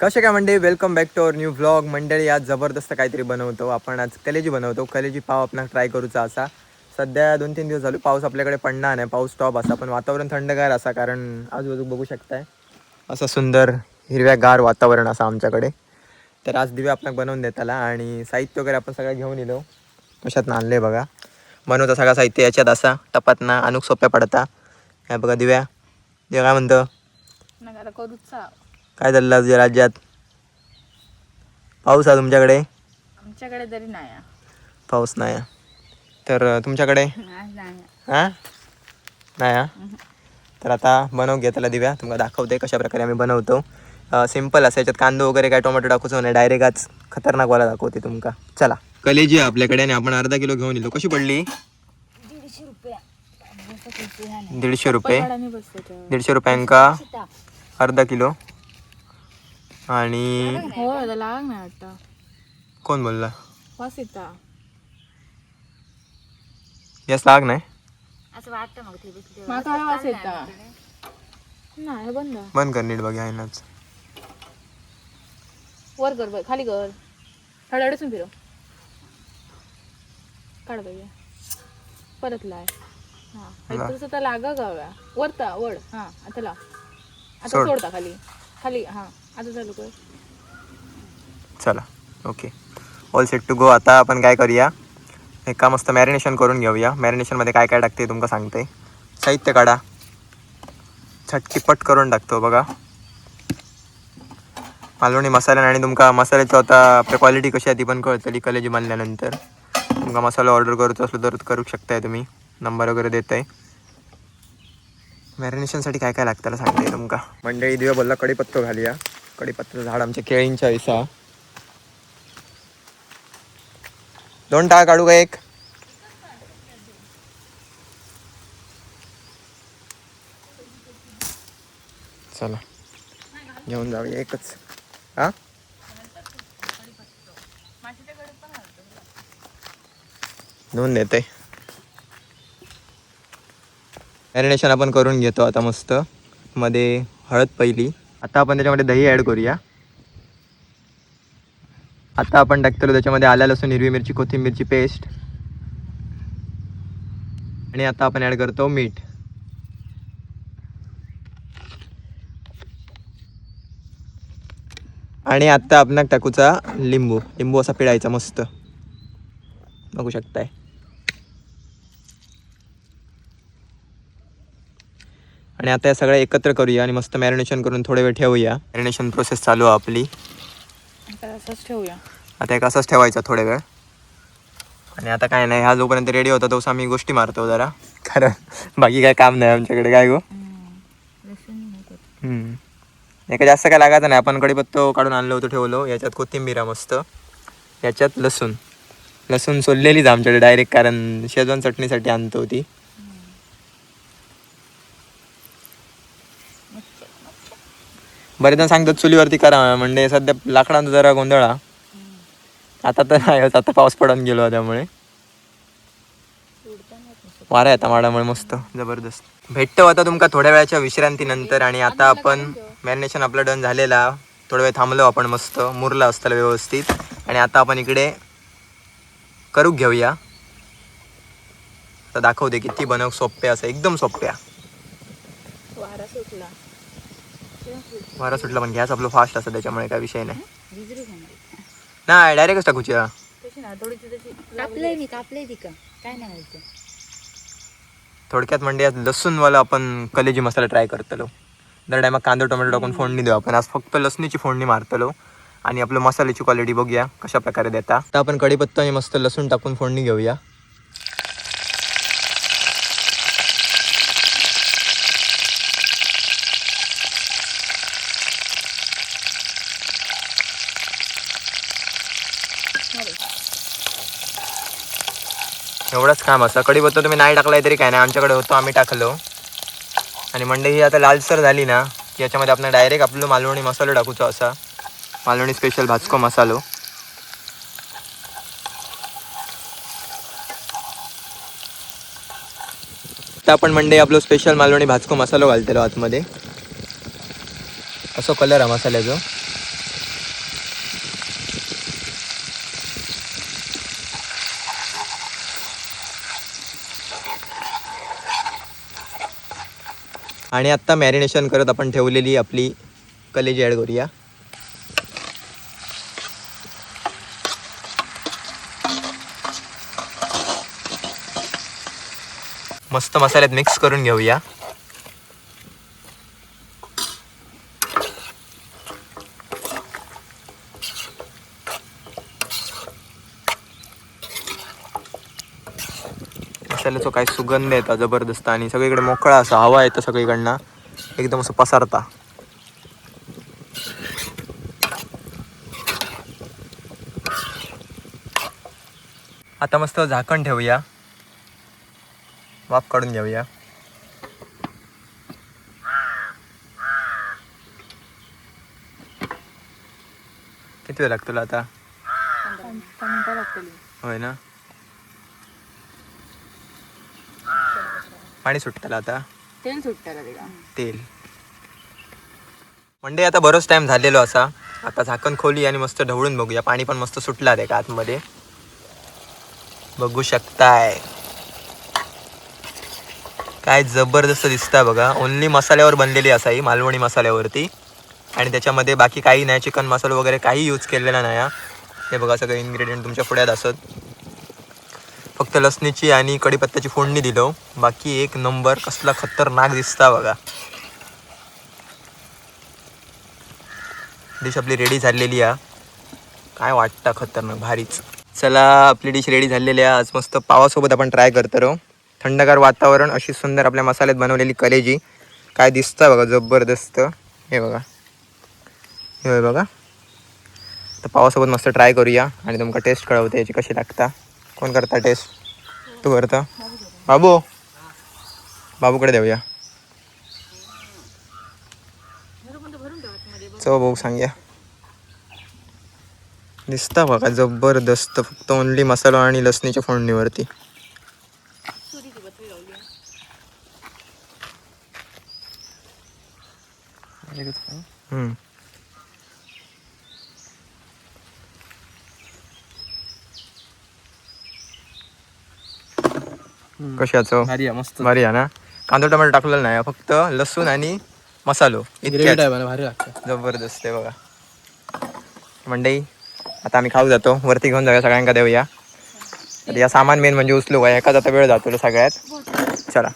कसे काय मंडळी, welcome back to our new vlog. मंडळी आज जबरदस्त काहीतरी बनवतो आपण. आज कलेजी बनवतो. कलेजी पाव आपण ट्राय करूचा असा. सध्या 2-3 दिवस झाले पाऊस आपल्याकडे पडणार नाही, पाऊस स्टॉप असा, पण वातावरण थंडगार असा, कारण आजूबाजू बघू शकताय असं सुंदर हिरव्यागार वातावरण असं आमच्याकडे. तर आज दिव्या आपण बनवून देताला आणि साहित्य वगैरे आपण सगळं घेऊन येलो. कशात आणले बघा, बनवता सगळं साहित्य याच्यात असा टपात ना अनुक सोप्या पडता. ह्या बघा दिव्या, दिव्या काय म्हणतं, काय चाललं तुझ्या राज्यात? पाऊस आहे तुमच्याकडे? आमच्याकडे तरी नाही. पाऊस नाही तर तुमच्याकडे हां नाही. तर आता बनव घे त्याला दिव्या, तुम्हाला दाखवते कशा प्रकारे आम्ही बनवतो. सिंपल असं, याच्यात कांदो वगैरे काय टोमॅटो टाकूचं नाही, डायरेक्ट आज खतरनाक वाला दाखवते तुमका. चला, कलेजी आहे आपल्याकडे आणि आपण अर्धा किलो घेऊन येलो. कशी पडली? 150 रुपये. 150 रुपयांका अर्धा किलो. आणि कोण बोलला यस लाग नाही असं वाटतं मग ते नाही बंद बंद कर नीट बघा नाच. वर कर, खाली कर, हळहळसून फिरव, काढ बघूया, परत लाय. हा तुझं तर लागा गाव्या वरता वड. हा आता ला, आता सोडता खाली खाली. हा आता चालू कर. चला okay, all set to go. आता आपण काय करूया, एक का मस्त मॅरिनेशन करून घेऊया. मॅरिनेशनमध्ये काय काय टाकते तुमका सांगते. साहित्य काढा, झटकीपट करून टाकतो बघा. मालवणी मसाला आणि तुमका मसाल्याची आता क्वालिटी कशी आहे ती पण कळतली कलेजी बनल्यानंतर. तुमका मसाला ऑर्डर करूचा असलो तर करू शकताय तुम्ही, नंबर वगैरे देत आहे. मॅरिनेशनसाठी काय काय लागतं सांगते तुमका. मंडळी दिव्या बोलला कढीपत्तो घालूया. कढीपत्त्याचं झाड आमच्या केळींच्या ऐसा. 2 टाळ काढू का एक? चला घेऊन जाऊया एकच. हा धुवून देते. मॅरिनेशन आपण करून घेतो आता मस्त. मध्ये हळद पहिली. आता आपण त्याच्यामध्ये दही ॲड करूया. आता आपण टाकतो त्याच्यामध्ये आला लसूण हिरवी मिरची कोथिंबीरची पेस्ट. आणि आता आपण ॲड करतो मीठ. आणि आता आपण टाकूचा लिंबू. लिंबू असा पिळायचा मस्त, बघू शकताय. आणि आता हे सगळं एकत्र करूया आणि मस्त मॅरिनेशन करून थोडे वेळ ठेवूया. मॅरिनेशन प्रोसेस चालू आहे आपली. असंच ठेवूया. आता एक असंच ठेवायचा थोडे वेळ. आणि आता काय नाही, हा जोपर्यंत रेडी होता तोच आम्ही गोष्टी मारतो जरा, कारण बाकी काय काम नाही आमच्याकडे. काय गो, एका जास्त काय लागायचं नाही. आपण कढीपत्तो काढून आणलो होतो, ठेवलो. याच्यात कोथिंबीर मस्त, याच्यात लसूण. लसूण सोललेलीच आमच्याकडे डायरेक्ट, कारण शेजवान चटणीसाठी आणतो होती. बरेच जण सांगतात चुलीवरती करा, म्हणजे सध्या लाकडांचा जरा गोंधळा. आता तर नाही, आता पाऊस पडून गेलो त्यामुळे वारा येता माडामुळे मस्त जबरदस्त भेटतो. आता तुमका थोड्या वेळाच्या विश्रांतीनंतर. आणि आता आपण मॅरिनेशन आपलं डन झालेला. थोडा वेळ थांबलो आपण, मस्त मुरला असताना व्यवस्थित. आणि आता आपण इकडे करूक घेऊया. आता दाखवते किती बनव सोप्या, असं एकदम सोप्या. वारा सुटला पण गॅस आपलं फास्ट असतं, त्याच्यामुळे काय विषय नाही. नाही डायरेक्टच टाकूच्या. थोडक्यात म्हणजे आज लसूणवाला आपण कलेजी मसाला ट्राय करतलो. दर टायमात कांदा टोमॅटो टाकून फोडणी देऊ आपण. आज फक्त लसणीची फोडणी मारतलो. आणि आपलं मसाल्याची क्वालिटी बघूया कशा प्रकारे देता. आता आपण कढीपत्ता आणि मस्त लसूण टाकून फोडणी घेऊया. एवढंच काम असं. कढीपत्ता तुम्ही नाही टाकलाय तरी काय नाही, आमच्याकडे होतो आम्ही टाकलो. आणि मंडई ही आता लालसर झाली ना की याच्यामध्ये आपण डायरेक्ट आपलं मालवणी मसालो टाकूचो असा. मालवणी स्पेशल भाजको मसालो. आता आपण मंडई आपलं स्पेशल मालवणी भाजको मसालो घालतलो आतमध्ये. असो कलर हा मसाल्याचो. आणि आत्ता मॅरिनेशन करत आपण ठेवलेली आपली कलेजी ॲड करूया. मस्त मसाल्यात मिक्स करून घेऊया. मसाल्याचा काय सुगंध येतात जबरदस्त आणि सगळीकडे मोकळा असा हवा येतं सगळीकडनं एकदम असं पसारता. आता मस्त झाकण ठेवूया, वाफ काढून घेऊया. किती वेळ लागतो तुला आता? 5 मिनिटं लागतील. होय ना. पाणी सुटतं आता. तेल सुटतं तिला. तेल म्हणजे आता बरोच टाइम झालेलो असा. आता झाकण खोली आणि मस्त ढवळून बघूया. पाणी पण मस्त सुटला आहे का आतमध्ये बघू शकताय. काय जबरदस्त दिसतं बघा. ओन्ली मसाल्यावर बनलेली असा ही मालवणी मसाल्यावरती आणि त्याच्यामध्ये बाकी काही नाही. चिकन मसाला वगैरे काही यूज केलेला नाही. हे बघा सगळे इन्ग्रेडियंट तुमच्या पुढ्यात असत. फक्त लसणीची आणि कढीपत्त्याची फोडणी दिलो. बाकी एक नंबर कसला खतरनाक दिसता बघा. डिश आपली रेडी झालेली आहे. काय वाटतं खतरनाक भारीच. चला आपली डिश रेडी झालेली आहे. आज मस्त पावासोबत आपण ट्राय करतो राहू. थंडगार वातावरण अशी सुंदर आपल्या मसाल्यात बनवलेली कलेजी काय दिसतं बघा जबरदस्त. हे बघा हे बघा. तर पावासोबत मस्त ट्राय करूया आणि तुमका टेस्ट कळवते याची कशी लागता. कोण करता टेस्ट? तू करता? बाबू बाबूकडे देऊया. चव भाऊ सांग्या. दिसता बघा जबरदस्त. फक्त ओनली मसाला आणि लसणीच्या फोडणीवरती. कशाचं मस्त भारी आहे ना. कांदा टमाटर टाकलेलं नाही, फक्त लसूण आणि मसालो इतक्याच. भारी लागतं. जबरदस्त आहे बघा. मंडई आता आम्ही खाऊ जातो. वरती घेऊन जाऊया, सगळ्यांका देऊया. तर या सामान मेन म्हणजे उचलू का एका जाता वेळ जातो सगळ्यात. चला.